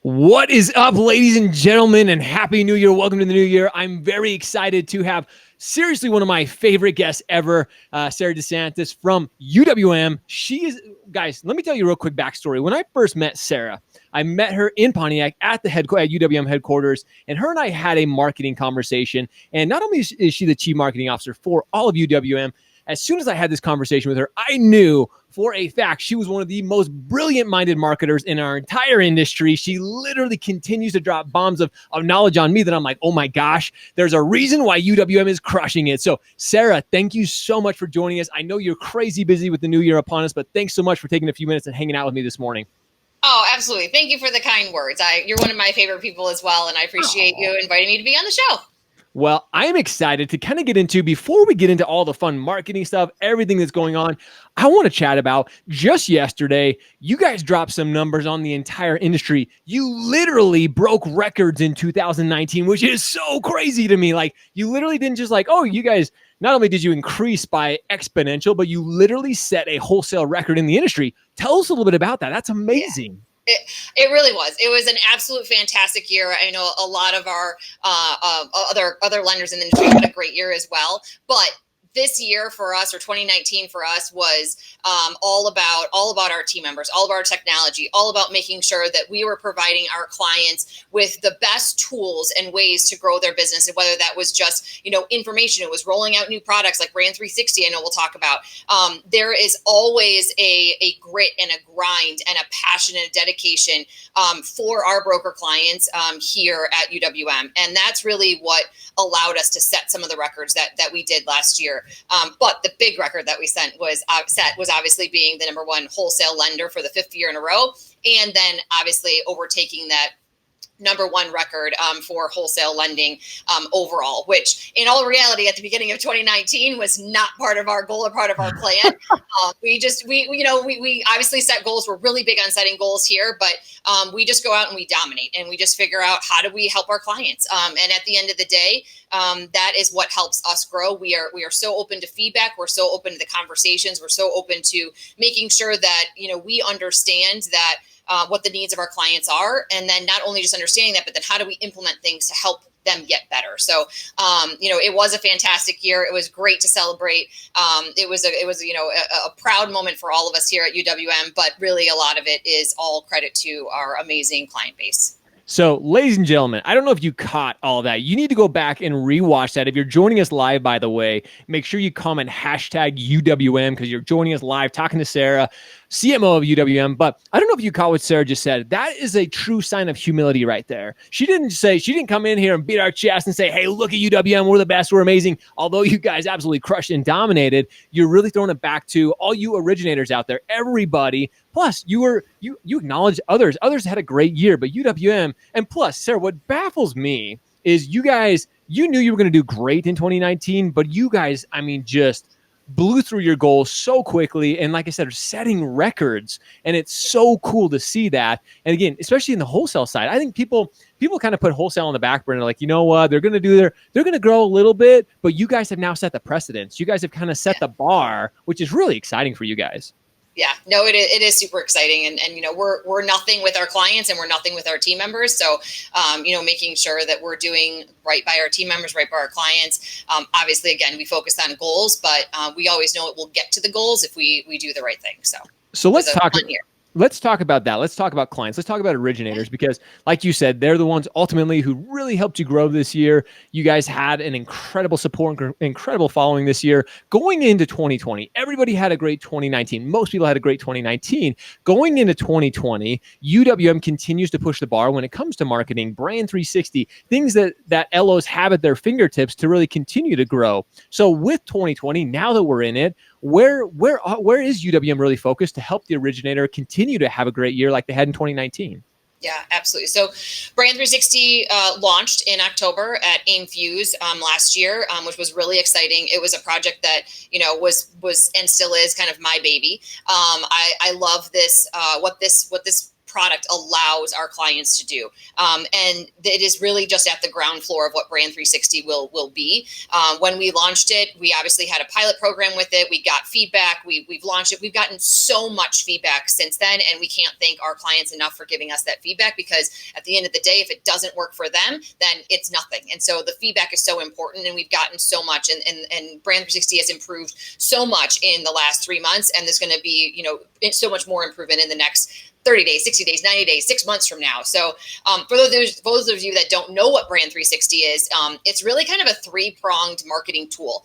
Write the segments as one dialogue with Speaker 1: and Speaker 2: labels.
Speaker 1: What is up, ladies and gentlemen, and Happy New Year. Welcome to the new year. I'm very excited to have seriously one of my favorite guests ever, Sarah DeCiantis from UWM. She is, guys, let me tell you a real quick backstory. When I first met Sarah, I met her in Pontiac at UWM headquarters, and her and I had a marketing conversation. And not only is she the chief marketing officer for all of UWM, as soon as I had this conversation with her, I knew for a fact she was one of the most brilliant-minded marketers in our entire industry. She literally continues to drop bombs of knowledge on me that I'm like, oh my gosh, there's a reason why UWM is crushing it. So Sarah, thank you so much for joining us. I know you're crazy busy with the new year upon us, but thanks so much for taking a few minutes and hanging out with me this morning.
Speaker 2: Oh, absolutely. Thank you for the kind words. You're one of my favorite people as well, and I appreciate you inviting me to be on the show.
Speaker 1: Well, I'm excited to kind of get into, before we get into all the fun marketing stuff, everything that's going on, I want to chat about just yesterday, you guys dropped some numbers on the entire industry. You literally broke records in 2019, which is so crazy to me. Like, you literally didn't just like, oh, you guys, not only did you increase by exponential, but you literally set a wholesale record in the industry. Tell us a little bit about that. That's amazing.
Speaker 2: Yeah. It really was. It was an absolute fantastic year. I know a lot of our other lenders in the industry had a great year as well. But this year for us, or 2019 for us, was all about our team members, all of our technology, all about making sure that we were providing our clients with the best tools and ways to grow their business. And whether that was just, information, it was rolling out new products like Brand 360. I know we'll talk about. There is always a grit and a grind and a passion and a dedication for our broker clients here at UWM. And that's really what allowed us to set some of the records that we did last year. But the big record that we set was obviously being the number one wholesale lender for the 5th year in a row. And then obviously overtaking that number one record for wholesale lending overall, which in all reality at the beginning of 2019 was not part of our goal or part of our plan. We obviously set goals. We're really big on setting goals here, but we just go out and we dominate and we just figure out how do we help our clients. And at the end of the day, that is what helps us grow. We are so open to feedback. We're so open to the conversations. We're so open to making sure that, we understand that what the needs of our clients are. And then not only just understanding that, but then how do we implement things to help them get better? So, it was a fantastic year. It was great to celebrate. It was a proud moment for all of us here at UWM, but really a lot of it is all credit to our amazing client base.
Speaker 1: So, ladies and gentlemen, I don't know if you caught all of that. You need to go back and rewatch that. If you're joining us live, by the way, make sure you comment hashtag UWM because you're joining us live, talking to Sarah, CMO of UWM. But I don't know if you caught what Sarah just said. That is a true sign of humility right there. She didn't come in here and beat our chest and say, hey, look at UWM. We're the best. We're amazing. Although you guys absolutely crushed and dominated, you're really throwing it back to all you originators out there, everybody. Plus, you acknowledge others. Others had a great year, but UWM, and plus, Sarah, what baffles me is you guys, you knew you were going to do great in 2019, but you guys, just blew through your goals so quickly. And like I said, are setting records. And it's so cool to see that. And again, especially in the wholesale side, I think people kind of put wholesale on the back burner. Like, you know what, they're going to grow a little bit, but you guys have now set the precedence. You guys have kind of set the bar, which is really exciting for you guys.
Speaker 2: Yeah, no, it is super exciting. And we're nothing with our clients and we're nothing with our team members. So, making sure that we're doing right by our team members, right by our clients. Obviously, again, we focus on goals, but we always know it will get to the goals if we do the right thing. So
Speaker 1: let's talk here. Let's talk about that. Let's talk about clients. Let's talk about originators because, like you said, they're the ones ultimately who really helped you grow this year. You guys had an incredible support, incredible following this year. Going into 2020, everybody had a great 2019. Most people had a great 2019. Going into 2020, UWM continues to push the bar when it comes to marketing, Brand 360, things that LOs have at their fingertips to really continue to grow. So with 2020, now that we're in it, where is UWM really focused to help the originator continue to have a great year like they had in 2019?
Speaker 2: Yeah, absolutely. So Brand 360 launched in October at AimFuse last year, which was really exciting. It was a project that, was and still is kind of my baby. I love this, what this product allows our clients to do. And it is really just at the ground floor of what Brand 360 will be. When we launched it, we obviously had a pilot program with it. We got feedback. We've launched it. We've gotten so much feedback since then, and we can't thank our clients enough for giving us that feedback, because at the end of the day, if it doesn't work for them, then it's nothing. And so the feedback is so important, and we've gotten so much, and Brand 360 has improved so much in the last 3 months, and there's going to be, so much more improvement in the next 30 days, 60 days, 90 days, 6 months from now. So for those of you that don't know what Brand 360 is, it's really kind of a 3-pronged marketing tool.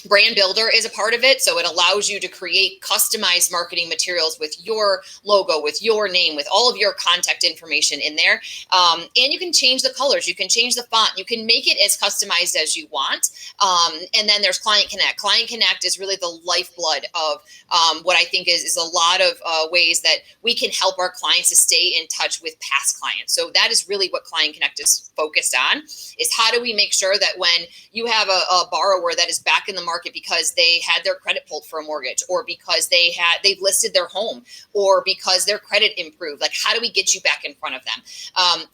Speaker 2: Brand Builder is a part of it. So it allows you to create customized marketing materials with your logo, with your name, with all of your contact information in there. And you can change the colors. You can change the font. You can make it as customized as you want. And then there's Client Connect. Client Connect is really the lifeblood of what I think is a lot of ways that we can help our clients to stay in touch with past clients. So that is really what Client Connect is focused on, is how do we make sure that when you have a borrower that is back in the market because they had their credit pulled for a mortgage, or because they've listed their home, or because their credit improved, like how do we get you back in front of them?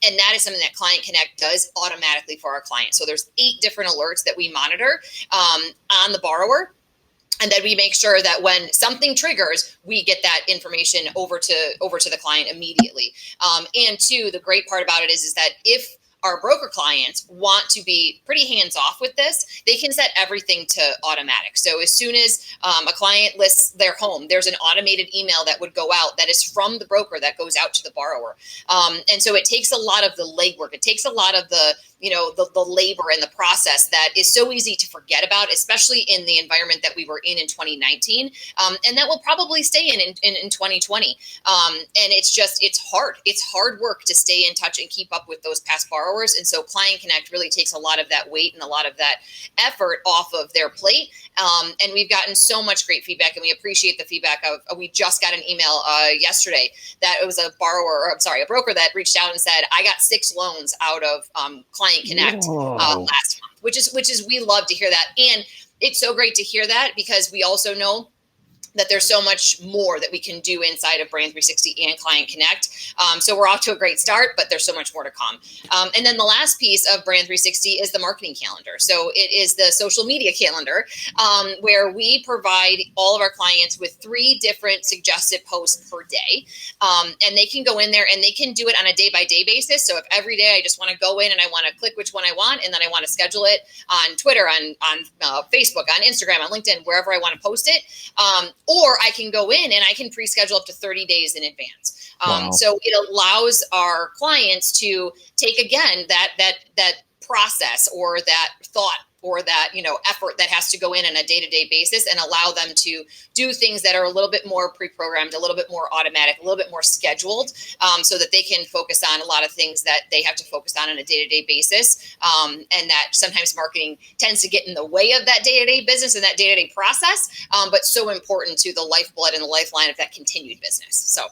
Speaker 2: And that is something that Client Connect does automatically for our clients. So there's 8 different alerts that we monitor on the borrower. And then we make sure that when something triggers, we get that information over to the client immediately. And 2, the great part about it is that if our broker clients want to be pretty hands-off with this, they can set everything to automatic. So as soon as a client lists their home, there's an automated email that would go out that is from the broker that goes out to the borrower. And so it takes a lot of the legwork. It takes a lot of the labor and the process that is so easy to forget about, especially in the environment that we were in 2019, and that will probably stay in 2020. And it's hard. It's hard work to stay in touch and keep up with those past borrowers. And so Client Connect really takes a lot of that weight and a lot of that effort off of their plate. And we've gotten so much great feedback, and we appreciate the feedback we just got an email yesterday that it was a broker that reached out and said, I got 6 loans out of Client Connect last month, which is we love to hear that. And it's so great to hear that, because we also know that there's so much more that we can do inside of Brand 360 and Client Connect. So we're off to a great start, but there's so much more to come. And then the last piece of Brand 360 is the marketing calendar. So it is the social media calendar, where we provide all of our clients with 3 different suggested posts per day. And they can go in there and they can do it on a day-by-day basis. So if every day I just want to go in and I want to click which one I want, and then I want to schedule it on Twitter, on Facebook, on Instagram, on LinkedIn, wherever I want to post it, or I can go in and I can pre-schedule up to 30 days in advance.
Speaker 1: Wow.
Speaker 2: So it allows our clients to take, again, that process or that thought or that effort that has to go in on a day-to-day basis, and allow them to do things that are a little bit more pre-programmed, a little bit more automatic, a little bit more scheduled, so that they can focus on a lot of things that they have to focus on a day-to-day basis. And that sometimes marketing tends to get in the way of that day-to-day business and that day-to-day process, but so important to the lifeblood and the lifeline of that continued business. So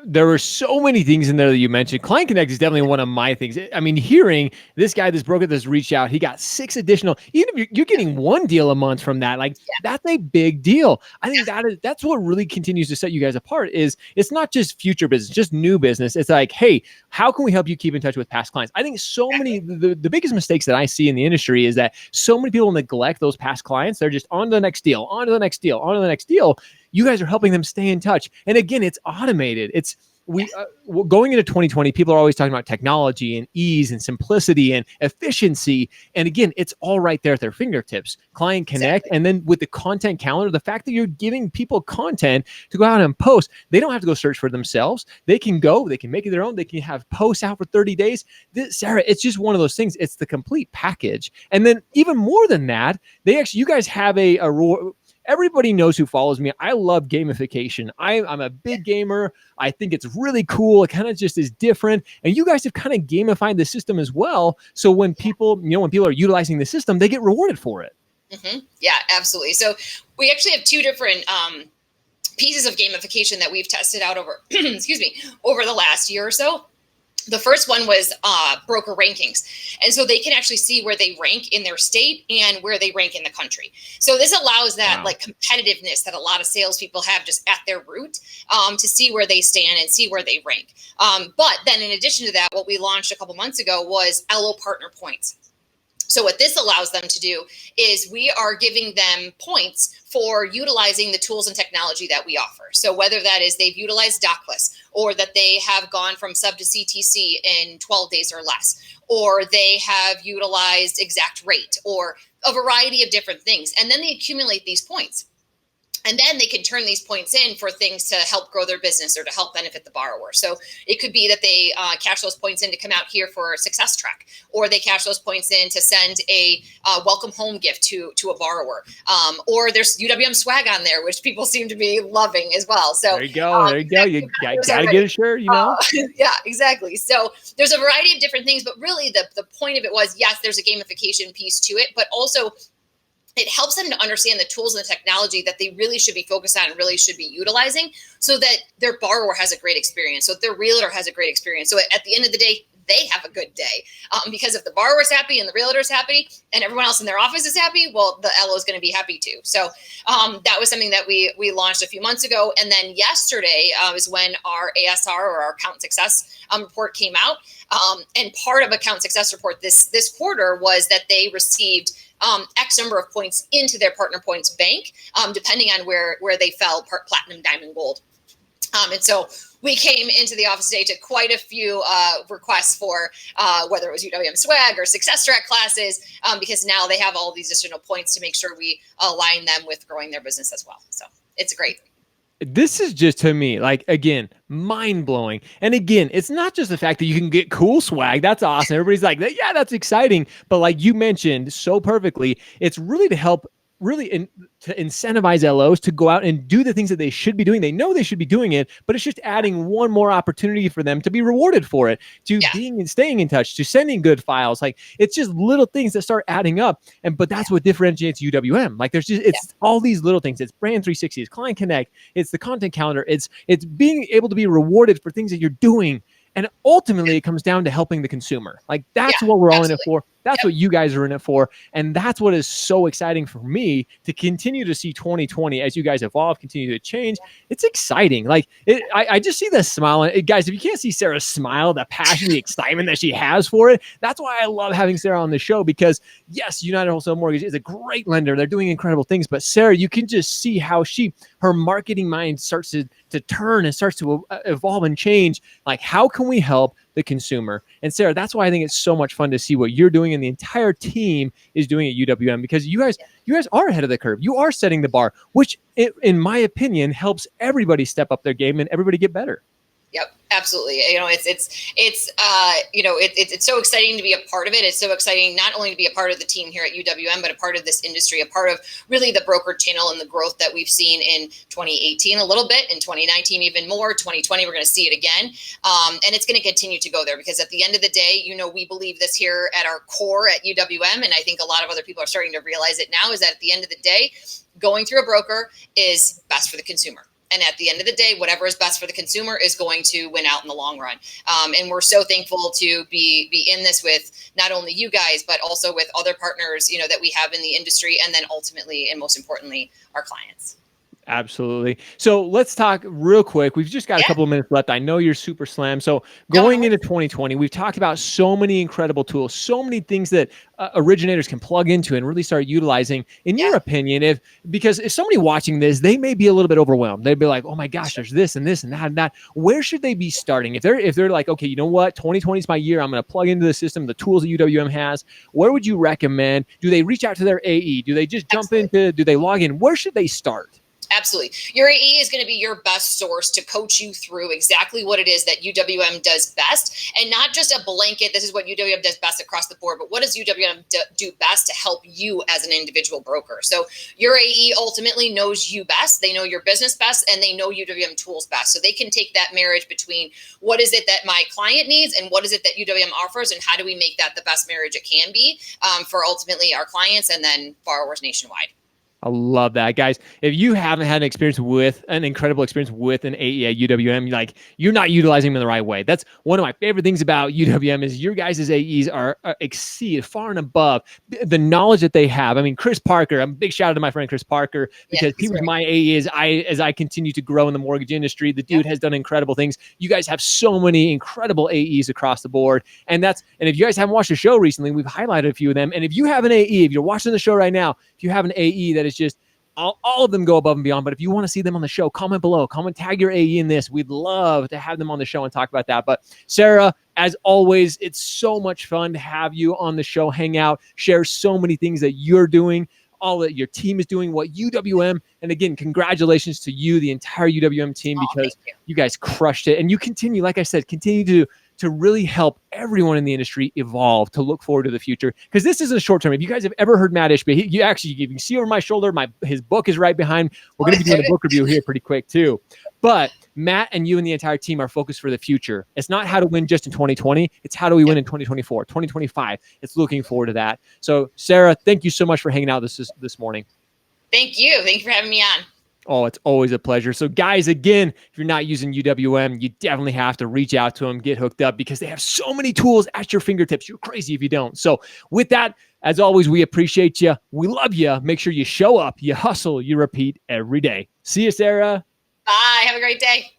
Speaker 1: there were so many things in there that you mentioned. Client Connect is definitely one of my things. I mean, hearing this guy, this broker that's reached out, he got 6 additional, even if you're getting 1 deal a month from that, that's a big deal. I think that's what really continues to set you guys apart. Is it's not just future business, just new business. It's like, hey, how can we help you keep in touch with past clients? I think so many, the biggest mistakes that I see in the industry is that so many people neglect those past clients. They're just on to the next deal, on to the next deal, on to the next deal. You guys are helping them stay in touch. And again, it's automated. It's going into 2020, people are always talking about technology and ease and simplicity and efficiency. And again, it's all right there at their fingertips. Client Connect. Exactly. And then with the content calendar, the fact that you're giving people content to go out and post, they don't have to go search for themselves. They can make it their own. They can have posts out for 30 days. Sarah, it's just one of those things. It's the complete package. And then even more than that, you guys have a everybody knows who follows me. I love gamification. I'm a big gamer. I think it's really cool. It kind of just is different. And you guys have kind of gamified the system as well. So when people are utilizing the system, they get rewarded for it.
Speaker 2: Mm-hmm. Yeah, absolutely. So we actually have 2 different pieces of gamification that we've tested out over, over the last year or so. The first one was broker rankings. And so they can actually see where they rank in their state and where they rank in the country. So this allows that like competitiveness that a lot of salespeople have just at their root, to see where they stand and see where they rank. But then in addition to that, what we launched a couple months ago was LO partner points. So what this allows them to do is we are giving them points for utilizing the tools and technology that we offer. So whether that is they've utilized Dockless, or that they have gone from sub to CTC in 12 days or less, or they have utilized exact rate, or a variety of different things. And then they accumulate these points. And then they can turn these points in for things to help grow their business or to help benefit the borrower. So it could be that they cash those points in to come out here for a success track, or they cash those points in to send a welcome home gift to a borrower. Or there's UWM swag on there, which people seem to be loving as well. So
Speaker 1: there you go. There you go. You got to get a shirt, you know?
Speaker 2: Yeah, exactly. So there's a variety of different things, but really the point of it was, yes, there's a gamification piece to it, but also it helps them to understand the tools and the technology that they really should be focused on and really should be utilizing, so that their borrower has a great experience, so that their realtor has a great experience. So at the end of the day, they have a good day, because if the borrower's happy and the realtor's happy and everyone else in their office is happy, well, the LO is going to be happy too. So that was something that we launched a few months ago. And then yesterday was when our ASR, or our account success report, came out. And part of account success report this quarter was that they received X number of points into their partner points bank, depending on where they fell, platinum, diamond, gold. And so we came into the office today to quite a few requests for whether it was UWM swag or success track classes, because now they have all these additional points to make sure we align them with growing their business as well. So it's great.
Speaker 1: This is just, to me, like, again, mind blowing. And again, it's not just the fact that you can get cool swag. That's awesome. Everybody's like, yeah, that's exciting. But like you mentioned so perfectly, it's really to help to incentivize LOs to go out and do the things that they should be doing. They know they should be doing it, but it's just adding one more opportunity for them to be rewarded for it, to being and staying in touch, to sending good files. Like, it's just little things that start adding up. But that's what differentiates UWM. Like, there's just, it's all these little things. It's Brand 360, it's Client Connect, it's the content calendar, it's being able to be rewarded for things that you're doing. And ultimately, it comes down to helping the consumer. Like, that's what we're all in it for. That's what you guys are in it for. And that's what is so exciting for me, to continue to see 2020 as you guys evolve, continue to change. It's exciting. Like, I just see the smile. Guys, if you can't see Sarah's smile, the passion, the excitement that she has for it, that's why I love having Sarah on the show. Because yes, United Wholesale Mortgage is a great lender. They're doing incredible things. But Sarah, you can just see how her marketing mind starts to turn and starts to evolve and change. Like, how can we help the consumer? And Sarah, that's why I think it's so much fun to see what you're doing and the entire team is doing at UWM, because you guys are ahead of the curve. You are setting the bar, which in my opinion helps everybody step up their game and everybody get better.
Speaker 2: Yep, absolutely. It's so exciting to be a part of it. It's so exciting not only to be a part of the team here at UWM, but a part of this industry, a part of really the broker channel and the growth that we've seen in 2018 a little bit, in 2019 even more, 2020 we're going to see it again, and it's going to continue to go there, because at the end of the day, we believe this here at our core at UWM, and I think a lot of other people are starting to realize it now, is that at the end of the day, going through a broker is best for the consumer. And at the end of the day, whatever is best for the consumer is going to win out in the long run. And we're so thankful to be in this with not only you guys, but also with other partners, that we have in the industry, and then ultimately, and most importantly, our clients.
Speaker 1: Absolutely. So let's talk real quick. We've just got a couple of minutes left. I know you're super slammed. So going into 2020, we've talked about so many incredible tools, so many things that originators can plug into and really start utilizing. In your opinion, because if somebody watching this, they may be a little bit overwhelmed. They'd be like, oh my gosh, there's this and this and that and that. Where should they be starting? If they're like, okay, you know what? 2020 is my year. I'm going to plug into the system, the tools that UWM has. Where would you recommend? Do they reach out to their AE? Do they just do they log in? Where should they start?
Speaker 2: Absolutely. Your AE is going to be your best source to coach you through exactly what it is that UWM does best, and not just a blanket, this is what UWM does best across the board, but what does UWM do best to help you as an individual broker? So your AE ultimately knows you best. They know your business best, and they know UWM tools best. So they can take that marriage between what is it that my client needs and what is it that UWM offers, and how do we make that the best marriage it can be for ultimately our clients and then borrowers nationwide.
Speaker 1: I love that, guys. If you haven't had an incredible experience with an AE at UWM, like, you're not utilizing them in the right way. That's one of my favorite things about UWM is your guys' AEs are exceed far and above the knowledge that they have. I mean, Chris Parker, I'm a big shout out to my friend Chris Parker, because he was
Speaker 2: great.
Speaker 1: my AE as I continue to grow in the mortgage industry. The dude has done incredible things. You guys have so many incredible AEs across the board. And if you guys haven't watched the show recently, we've highlighted a few of them. And if you have an AE, if you're watching the show right now, if you have an AE that is just all of them go above and beyond. But if you want to see them on the show, comment below, tag your AE in this. We'd love to have them on the show and talk about that. But Sarah, as always, it's so much fun to have you on the show, hang out, share so many things that you're doing, all that your team is doing, what UWM, and again, congratulations to you, the entire UWM team, because you guys crushed it. And you continue, like I said, continue to really help everyone in the industry evolve, to look forward to the future. Because this isn't a short term. If you guys have ever heard Matt Ishby, you can see over my shoulder, his book is right behind. We're going to be doing a book review here pretty quick too. But Matt and you and the entire team are focused for the future. It's not how to win just in 2020. It's how do we win in 2024, 2025. It's looking forward to that. So Sarah, thank you so much for hanging out this morning.
Speaker 2: Thank you. Thank you for having me on.
Speaker 1: Oh, it's always a pleasure. So guys, again, if you're not using UWM, you definitely have to reach out to them, get hooked up, because they have so many tools at your fingertips. You're crazy if you don't. So with that, as always, we appreciate you. We love you. Make sure you show up, you hustle, you repeat every day. See you, Sarah.
Speaker 2: Bye. Have a great day.